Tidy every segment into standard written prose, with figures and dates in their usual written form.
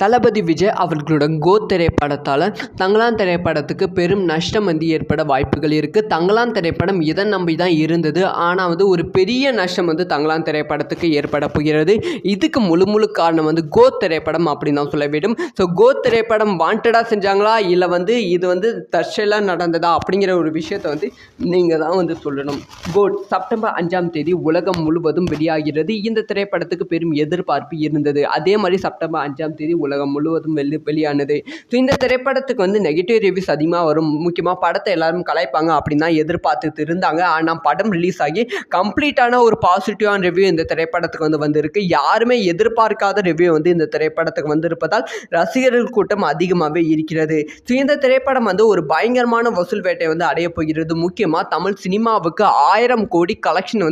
தளபதி விஜய் அவர்களோட கோ திரைப்படத்தால் தங்கலான் திரைப்படத்துக்கு பெரும் நஷ்டம் ஏற்பட வாய்ப்புகள் இருக்குது. தங்கலான் திரைப்படம் இதை நம்பி தான் இருந்தது. ஆனால் ஒரு பெரிய நஷ்டம் தங்கலான் திரைப்படத்துக்கு ஏற்பட போகிறது. இதுக்கு முழு காரணம் கோ திரைப்படம் அப்படின்னு தான் சொல்ல வேண்டும். ஸோ கோ திரைப்படம் வாண்டடாக செஞ்சாங்களா இல்லை இது தற்செயலாக நடந்ததா அப்படிங்கிற ஒரு விஷயத்தை நீங்கள் தான் சொல்லணும். கோ செப்டம்பர் 5ஆம் தேதி உலகம் முழுவதும் வெளியாகிறது. இந்த திரைப்படத்துக்கு பெரும் எதிர்பார்ப்பு இருந்தது. அதே மாதிரி செப்டம்பர் 5ஆம் தேதி உலகம் முழுவதும் வெளியானது. ஸோ இந்த திரைப்படத்துக்கு நெகட்டிவ் ரிவ்யூஸ் அதிகமாக வரும். முக்கியமாக படத்தை எல்லாரும் கலாய்ப்பாங்க அப்படின்னு தான் எதிர்பார்த்துட்டு இருந்தாங்க. ஆனால் படம் ரிலீஸ் ஆகி கம்ப்ளீட்டான ஒரு பாசிட்டிவான ரிவ்யூ இந்த திரைப்படத்துக்கு வந்திருக்கு. யாருமே எதிர்பார்க்காத ரிவ்யூ இந்த திரைப்படத்துக்கு வந்திருப்பதால் ரசிகர்கள் கூட்டம் அதிகமாகவே இருக்கிறது. ஸோ இந்த திரைப்படம் ஒரு பயங்கரமான வசூல் வேட்டை அடைய போகிறது. முக்கியமாக தமிழ் சினிமாவுக்கு 1000 கோடி கலெக்ஷன்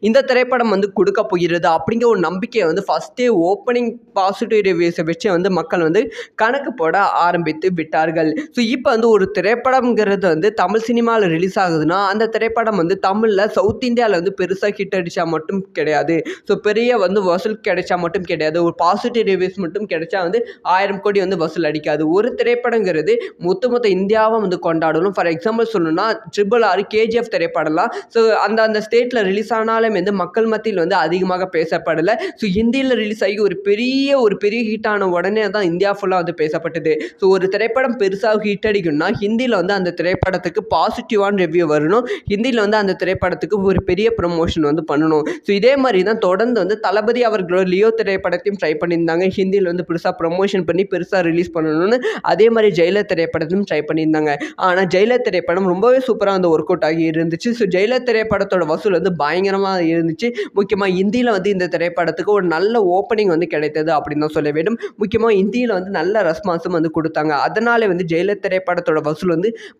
இந்த திரைப்படம் கொடுக்க போகிறது அப்படிங்கிற ஒரு நம்பிக்கையை ஃபர்ஸ்டே ஓப்பனிங் பாசிட்டிவ் ரிவ்யூஸை வச்சு மக்கள் கணக்கு போட ஆரம்பித்து விட்டார்கள். ஸோ இப்போ ஒரு திரைப்படம்ங்கிறது தமிழ் சினிமாவில் ரிலீஸ் ஆகுதுன்னா அந்த திரைப்படம் தமிழில் சவுத் இந்தியாவில் பெருசாக ஹிட் அடித்தா மட்டும் கிடையாது. ஸோ பெரிய வசூல் கிடைச்சா மட்டும் கிடையாது. ஒரு பாசிட்டிவ் ரிவ்யூஸ் மட்டும் கிடைச்சா 1000 கோடி வசூல் அடிக்காது. ஒரு திரைப்படங்கிறது மொத்த இந்தியாவை கொண்டாடணும். ஃபார் எக்ஸாம்பிள் சொல்லணும்னா RRR KGF திரைப்படம்லாம் ஸோ அந்த ஸ்டேட்டில் ரிலீஸ் ஆனாலும் மக்கள் மத்தியில் அதிகமாக பேசப்படலை. ஸோ ஹிந்தியில் ரிலீஸ் ஆகி ஒரு பெரிய ஹிட் ஆன உடனே தான் இந்தியா ஃபுல்லாக பேசப்பட்டது. ஸோ ஒரு திரைப்படம் பெருசாக ஹிட் அடிக்கணும்னா ஹிந்தியில் அந்த திரைப்படத்துக்கு பாசிட்டிவான ரிவ்யூ வரணும். ஹிந்தியில் அந்த திரைப்படத்துக்கு ஒரு பெரிய ப்ரமோஷன் பண்ணணும். ஸோ இதே மாதிரி தான் தொடர்ந்து தளபதி அவர்களோட லியோ திரைப்படத்தையும் ட்ரை பண்ணியிருந்தாங்க. ஹிந்தியில் பெருசாக ப்ரமோஷன் பண்ணி பெருசாக ரிலீஸ் பண்ணணும்னு. அதே மாதிரி ஜெயிலர் திரைப்படத்தையும் ட்ரை பண்ணியிருந்தாங்க. ஆனால் ஜெயிலர் திரைப்படம் ரொம்பவே சூப்பராக ஒர்க் அவுட் ஆகி இருந்துச்சு. ஸோ ஜெயிலர் திரைப்படத்தோட வசூல் பயங்கரமாக இருந்துச்சு. முக்கியமாக ஹிந்தியில் இந்த திரைப்படத்துக்கு ஒரு நல்ல ஓப்பனிங் கிடைத்தது அப்படின்னு தான் சொல்ல வேண்டும். முக்கியமாக இந்தியில் நல்ல ரெஸ்பான்ஸும் கொடுத்தாங்க. அதனால ஜெயிலர் திரைப்படத்தோட வசூல்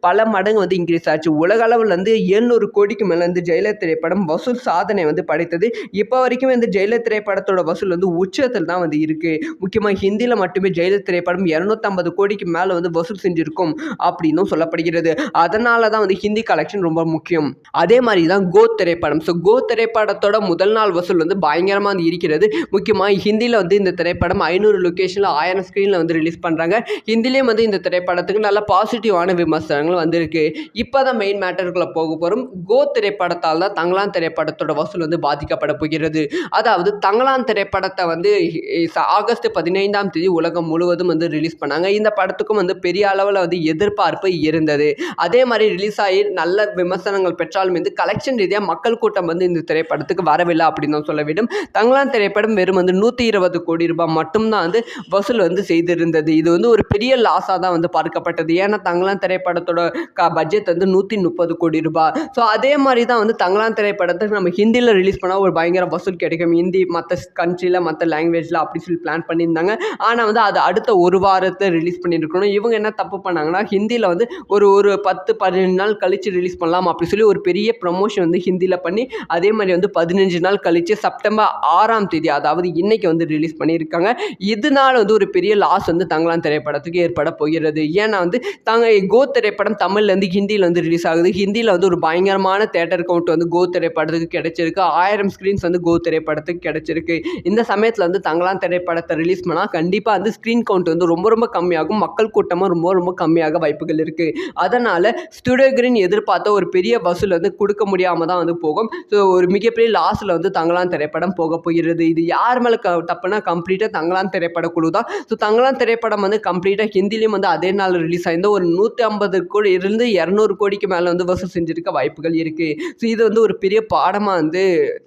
பல மடங்கு இன்க்ரீஸ் ஆச்சு. உலக அளவில் 700 கோடிக்கு மேலே ஜெயிலர் திரைப்படம் வசூல் சாதனை படைத்தது. இப்போ வரைக்கும் ஜெயிலர் திரைப்படத்தோட வசூல் உச்சத்தில் தான் இருக்கு. முக்கியமாக ஹிந்தியில் மட்டுமே ஜெயிலர் திரைப்படம் 250 கோடிக்கு மேலே வசூல் செஞ்சிருக்கும் அப்படின்னும் சொல்லப்படுகிறது. அதனால தான் ஹிந்தி கலெக்ஷன் ரொம்ப முக்கியம். அதே மாதிரி தான் கோ திரைப்படம். ஸோ கோ திரைப்படத்தோட முதல் நாள் வசூல் பயங்கரமாக இருக்கிறது. முக்கியமாக ஹிந்தியில் இந்த திரைப்படம் 500 லொக்கேஷனில் 1000 ஸ்க்ரீனில் ரிலீஸ் பண்ணுறாங்க. ஹிந்திலேயும் இந்த திரைப்படத்துக்கு நல்ல பாசிட்டிவான விமர்சனங்கள் வந்திருக்கு. இப்போ தான் மெயின் மேட்டருக்குள்ளே போக போகிறோம். கோ திரைப்படத்தால் தான் தங்கலான் திரைப்படத்தோட வசூல் பாதிக்கப்பட போகிறது. அதாவது தங்கலான் திரைப்படத்தை ஆகஸ்ட் 15ஆம் தேதி உலகம் முழுவதும் ரிலீஸ் பண்ணாங்க. இந்த படத்துக்கும் பெரிய அளவில் எதிர்பார்ப்பு இருந்தது. அதே மாதிரி ரிலீஸ் ஆகி நல்ல விமர்சனங்கள் பெற்றாலும் கலெக்ஷன் ரீதியாக மக்கள் கூட்டம் இந்த திரைப்படத்துக்கு வரவில்லை அப்படின்னு தான் சொல்ல வேண்டும். தங்கலான் திரைப்படம் வெறும் 120 கோடி ரூபாய் மட்டும்தான் வசூல் செய்திருந்தது. இது ஒரு பெரிய லாஸாக தான் பார்க்கப்பட்டது. ஏன்னா தங்கலான் திரைப்படத்தோட பட்ஜெட் 130 கோடி ரூபாய். ஸோ அதே மாதிரி தான் தங்கலான் திரைப்படத்துக்கு நம்ம ஹிந்தியில் ரிலீஸ் பண்ணால் ஒரு பயங்கர வசூல் கிடைக்கும். ஹிந்தி மற்ற கண்ட்ரியில் மற்ற லாங்குவேஜில் அப்படி சொல்லி பிளான் பண்ணியிருந்தாங்க. ஆனால் அது அடுத்த ஒரு வாரத்தை ரிலீஸ் பண்ணியிருக்கணும். இவங்க என்ன தப்பு பண்ணாங்கன்னா ஹிந்தியில் ஒரு 10-15 நாள் கழித்து ரிலீஸ் பண்ணலாம் அப்படி சொல்லி ஒரு பெரிய ப்ரமோஷன் ஹிந்தியில் பண்ணி அதே மாதிரி 15 நாள் கழித்து செப்டம்பர் 6ஆம் தேதி அதாவது இன்னைக்கு ரிலீஸ் பண்ணியிருக்காங்க. இதனால ஒரு பெரிய லாஸ் தங்கலான் திரைப்படத்துக்கு ஏற்பட போகிறது. ஏன்னா கோ திரைப்படம் தமிழ்லேருந்து ஹிந்தியில் ரிலீஸ் ஆகுது. ஹிந்தியில் ஒரு பயங்கரமான தேட்டர் கவுண்ட் கோ திரைப்படத்துக்கு கிடைச்சிருக்கு. 1000 ஸ்க்ரீன்ஸ் கோ திரைப்படத்துக்கு கிடைச்சிருக்கு. இந்த சமயத்தில் தங்கலான் திரைப்படத்தை ரிலீஸ் பண்ணால் கண்டிப்பாக ஸ்க்ரீன் கவுண்ட் ரொம்ப கம்மியாகும். மக்கள் கூட்டமும் ரொம்ப கம்மியாக வாய்ப்புகள் இருக்குது. அதனால் ஸ்டுடியோ கிரீன் எதிர்பார்த்த ஒரு பெரிய வசூல் கொடுக்க முடியாமல் தான் போகும். ஸோ ஒரு மிகப்பெரிய லாஸில் தங்கலான் திரைப்படம் போக போகிறது. இது யார் மேலே தப்புனா கம்ப்ளீட்டாக தங்கலான் திரைப்பட குழு தான். ஸோ தங்கலான் திரைப்படம் கம்ப்ளீட்டாக ஹிந்திலையும் அதே நாள் ரிலீஸ் ஆயிருந்த ஒரு 150 கோடி இருந்து 200 கோடிக்கு மேலே வசூல் செஞ்சிருக்க வாய்ப்புகள் இருக்குது. ஸோ இது ஒரு பெரிய பாடமாக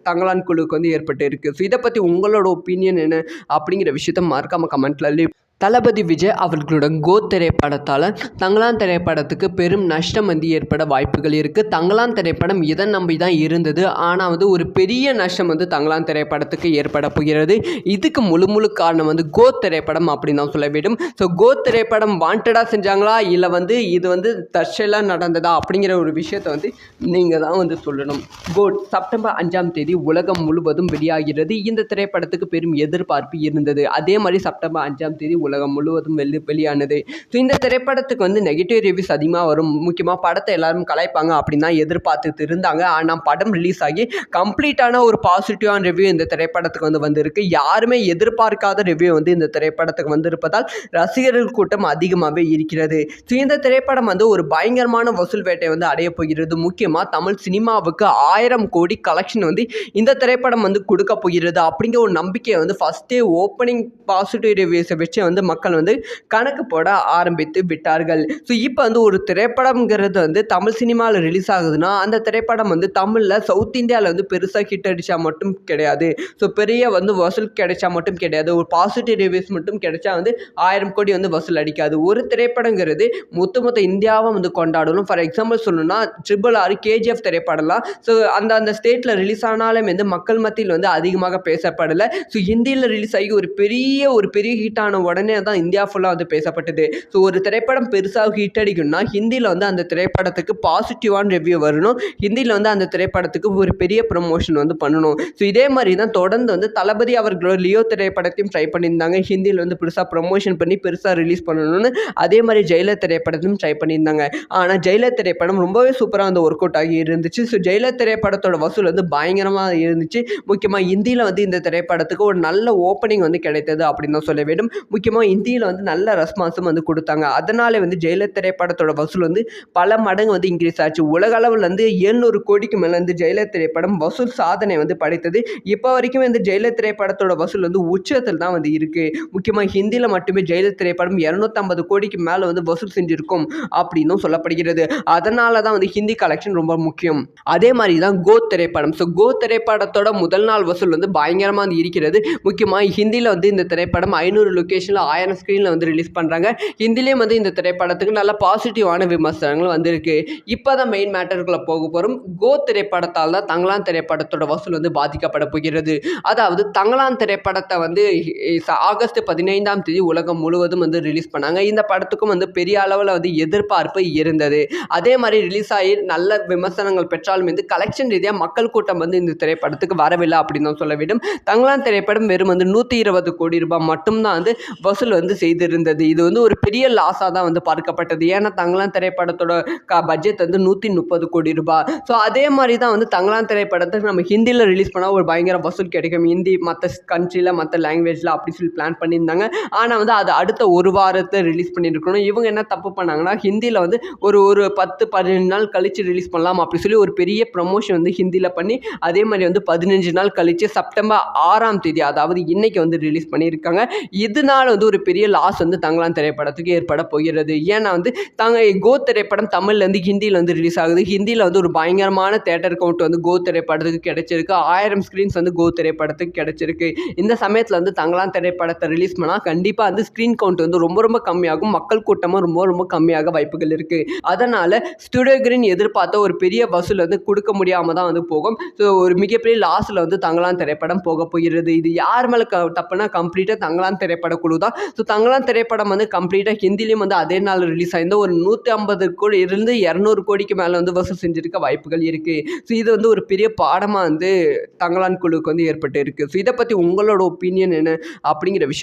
தங்கலான் குழுவுக்கு ஏற்பட்டு இருக்குது. ஸோ இதை பற்றி உங்களோட ஒப்பீனியன் என்ன அப்படிங்கிற விஷயத்த மறக்காமல் கமெண்ட்ல தளபதி விஜய் அவர்களோட கோ திரைப்படத்தால் தங்கலான் திரைப்படத்துக்கு பெரும் நஷ்டம் ஏற்பட வாய்ப்புகள் இருக்குது. தங்கலான் திரைப்படம் இதை நம்பி தான் இருந்தது. ஆனால் ஒரு பெரிய நஷ்டம் தங்கலான் திரைப்படத்துக்கு ஏற்பட போகிறது. இதுக்கு முழு காரணம் கோ திரைப்படம் அப்படின்னு தான் சொல்ல வேண்டும். ஸோ கோ திரைப்படம் வாண்டடாக செஞ்சாங்களா இல்லை இது தற்செயலாக நடந்ததா அப்படிங்கிற ஒரு விஷயத்தை நீங்கள் தான் சொல்லணும். கோ செப்டம்பர் 5ஆம் தேதி உலகம் முழுவதும் வெளியாகிறது. இந்த திரைப்படத்துக்கு பெரும் எதிர்பார்ப்பு இருந்தது. அதே மாதிரி செப்டம்பர் 5ஆம் தேதி உலகம் முழுவதும் வெளியானது. ஸோ இந்த திரைப்படத்துக்கு வந்து நெகட்டிவ் ரிவ்யூஸ் அதிகமாக வரும். முக்கியமாக படத்தை எல்லாரும் கலாய்ப்பாங்க அப்படின்னு தான் எதிர்பார்த்துட்டு இருந்தாங்க. ஆனால் படம் ரிலீஸ் ஆகி கம்ப்ளீட்டான ஒரு பாசிட்டிவான ரிவ்யூ இந்த திரைப்படத்துக்கு வந்து வந்திருக்கு. யாருமே எதிர்பார்க்காத ரிவ்யூ வந்து இந்த திரைப்படத்துக்கு வந்திருப்பதால் ரசிகர்கள் கூட்டம் அதிகமாகவே இருக்கிறது. ஸோ இந்த திரைப்படம் வந்து ஒரு பயங்கரமான வசூல் வேட்டை வந்து அடைய போகிறது. முக்கியமாக தமிழ் சினிமாவுக்கு 1000 கோடி கலெக்ஷன் வந்து இந்த திரைப்படம் வந்து கொடுக்க போகிறது அப்படிங்கிற ஒரு நம்பிக்கையை வந்து ஃபஸ்ட்டே ஓப்பனிங் பாசிட்டிவ் ரிவ்யூஸை வச்சு வந்து மக்கள் வந்து கணக்கு போட ஆரம்பித்து விட்டார்கள். ஸோ இப்போ வந்து ஒரு திரைப்படம்ங்கிறது வந்து தமிழ் சினிமாவில் ரிலீஸ் ஆகுதுன்னா அந்த திரைப்படம் வந்து தமிழில் சவுத் இந்தியாவில் வந்து பெருசாக ஹிட் அடித்தா மட்டும் கிடையாது. ஸோ பெரிய வந்து வசூல் கிடைச்சா மட்டும் கிடையாது. ஒரு பாசிட்டிவ் ரிவ்யூஸ் மட்டும் கிடைச்சா வந்து 1000 கோடி வந்து வசூல் அடிக்காது. ஒரு திரைப்படங்கிறது மொத்த இந்தியாவை வந்து கொண்டாடணும். ஃபார் எக்ஸாம்பிள் சொல்லணும்னா RRR, KGF திரைப்படம்லாம் ஸோ அந்த ஸ்டேட்டில் ரிலீஸ் ஆனாலும் வந்து மக்கள் மத்தியில் வந்து அதிகமாக பேசப்படலை. ஸோ ஹிந்தியில் ரிலீஸ் ஆகி ஒரு பெரிய ஹிட் ஆன உடனே தான் இந்தியா ஃபுல்லாக வந்து பேசப்பட்டது. ஸோ ஒரு திரைப்படம் பெருசாக ஹிட் அடிக்கணும்னா ஹிந்தியில் வந்து அந்த திரைப்படத்துக்கு பாசிட்டிவான ரிவ்யூ வரணும். ஹிந்தியில் வந்து அந்த திரைப்படத்துக்கு ஒரு பெரிய ப்ரமோஷன் வந்து பண்ணணும். ஸோ இதே மாதிரி தான் தொடர்ந்து வந்து தளபதி அவர்களோட லியோ திரைப்படத்தையும் ட்ரை பண்ணியிருந்தாங்க. ஹிந்தியில் வந்து பெருசாக ப்ரமோஷன் பண்ணி பெருசாக ரிலீஸ் பண்ணணும்னு. அதே மாதிரி ஜெயிலர் திரைப்படத்தையும் ட்ரை பண்ணியிருந்தாங்க. ஆனால் ஜெயிலர் திரைப்படம் ரொம்பவே சூப்பராக வந்து ஒர்க் அவுட் ஆகி இருந்துச்சு. ஸோ ஜெயிலர் திரைப்படத்தோட வசூல் வந்து பயங்கரமாக இருந்துச்சு. முக்கியமாக ஹிந்தியில் வந்து இந்த திரைப்படத்துக்கு ஒரு நல்ல ஓப்பனிங் வந்து கிடைத்தது அப்படின்னு தான் சொல்ல வேண்டும். முக்கியமாக ஹிந்தியில் வந்து நல்ல ரெஸ்பான்ஸும் வந்து கொடுத்தாங்க. அதனால வந்து ஜெயிலர் திரைப்படத்தோட வசூல் வந்து பல மடங்கு வந்து இன்க்ரீஸ் ஆச்சு. உலக அளவில் வந்து 700 கோடிக்கு மேலே வந்து ஜெயிலர் திரைப்படம் வசூல் சாதனை வந்து படைத்தது. இப்போ வரைக்கும் இந்த ஜெயிலர் திரைப்படத்தோட வசூல் வந்து உச்சத்தில் தான் வந்து இருக்குது. முக்கியமாக ஹிந்தியில் மட்டுமே ஜெயிலர் திரைப்படம் 250 கோடிக்கு மேலே வந்து வசூல் செஞ்சுருக்கும் அப்படின்னும் சொல்லப்படுகிறது. அதனால தான் வந்து ஹிந்தி கலெக்ஷன் ரொம்ப முக்கியம். அதே மாதிரி தான் கோத் திரைப்படம். ஸோ கோத் திரைப்படத்தோட முதல் நாள் வசூல் வந்து பயங்கரமாக வந்து இருக்கிறது. முக்கியமாக ஹிந்தியில் வந்து இந்த திரைப்படம் 500 லொக்கேஷனில் 1000 ஸ்க்ரீனில் வந்து ரிலீஸ் பண்ணுறாங்க. ஹிந்திலேயும் வந்து இந்த திரைப்படத்துக்கு நல்ல பாசிட்டிவான விமர்சனங்கள் வந்திருக்கு. இப்போ தான் மெயின் மேட்டருக்குள்ளே போக போகிறோம். கோத் திரைப்படத்தால் தான் தங்கலான் திரைப்படத்தோட வசூல் வந்து பாதிக்கப்பட போகிறது. அதாவது தங்கலான் திரைப்படத்தை வந்து ஆகஸ்ட் 15ஆம் தேதி உலகம் முழுவதும் வந்து ரிலீஸ் பண்ணாங்க. இந்த படத்துக்கும் வந்து பெரிய அளவில் வந்து எதிர்பார்ப்பு இருந்தது. அதே மாதிரி ரிலீஸ் ஆகி நல்ல விமர்சனங்கள் பெற்றாலும் வந்து கலெக்ஷன் ரீதியாக மக்கள் கூட்டம் வந்து இந்த திரைப்படத்துக்கு வரவில்லை அப்படின்னு தான் சொல்ல வேண்டும். தங்கலான் திரைப்படம் வெறும் வந்து 120 கோடி ரூபாய் மட்டும்தான் வந்து வசூல் வந்து செய்திருந்தது. இது வந்து ஒரு பெரிய லாஸாக தான் வந்து பார்க்கப்பட்டது. ஏன்னா தங்கலான் திரைப்படத்தோட பட்ஜெட் வந்து 130 கோடி ரூபாய். ஸோ அதே மாதிரி தான் வந்து தங்கலான் திரைப்படத்துக்கு நம்ம ஹிந்தியில் ரிலீஸ் பண்ணால் ஒரு பயங்கர வசூல் கிடைக்கும். ஹிந்தி மற்ற கண்ட்ரியில் மற்ற லாங்குவேஜில் அப்படி சொல்லி பிளான் பண்ணியிருந்தாங்க. ஆனால் வந்து அது அடுத்த ஒரு வாரத்தை ரிலீஸ் பண்ணியிருக்கணும். இவங்க என்ன தப்பு பண்ணாங்கன்னா ஹிந்தியில் வந்து ஒரு 10-15 நாள் கழித்து ரிலீஸ் பண்ணலாம் அப்படி சொல்லி ஒரு பெரிய ப்ரமோஷன் வந்து ஹிந்தியில் பண்ணி அதே மாதிரி வந்து 15 நாள் கழித்து செப்டம்பர் 6ஆம் தேதி அதாவது இன்னைக்கு வந்து ரிலீஸ் பண்ணியிருக்காங்க. இதனால வந்து ஒரு பெரிய லாஸ் வந்து தங்கலான் திரைப்படத்துக்கு ஏற்பட போகிறது. ஏன்னா வந்து கோத் திரைப்படம் தமிழ்லேருந்து ஹிந்தியில் வந்து ரிலீஸ் ஆகுது. ஹிந்தியில் வந்து ஒரு பயங்கரமான தேட்டர் கவுண்ட் வந்து கோத் திரைப்படத்துக்கு கிடைச்சிருக்கு. 1000 ஸ்க்ரீன்ஸ் வந்து கோத் திரைப்படத்துக்கு கிடைச்சிருக்கு. இந்த சமயத்தில் வந்து தங்கலான் திரைப்படத்தை ரிலீஸ் பண்ணால் கண்டிப்பாக வந்து ஸ்க்ரீன் கவுண்ட் வந்து ரொம்ப கம்மியாகும். மக்கள் கூட்டமும் ரொம்ப கம்மியாக வாய்ப்புகள் இருக்குது. அதனால் ஸ்டுடியோ கிரீன் எதிர்பார்த்த ஒரு பெரிய வசூல் வந்து கொடுக்க முடியாமல் தான் வந்து போகும். ஸோ ஒரு மிகப்பெரிய லாஸில் வந்து தங்கலான் திரைப்படம் போக போகிறது. இது யார் மேலே தப்புனா கம்ப்ளீட்டாக தங்கலான் திரைப்பட குழு தான். ஸோ தங்கலான் திரைப்படம் வந்து கம்ப்ளீட்டாக ஹிந்திலையும் வந்து அதே நாள் ரிலீஸ் ஆயிருந்த ஒரு 150 கோடி இருந்து 200 கோடிக்கு மேலே வந்து வசூல் செஞ்சிருக்க வாய்ப்புகள் இருக்குது. ஸோ இது வந்து ஒரு பெரிய பாடமாக வந்து தங்கலான் குழுவுக்கு வந்து ஏற்பட்டு இருக்குது. ஸோ இதை பற்றி உங்களோட ஒப்பீனியன் என்ன அப்படிங்கிற விஷயம்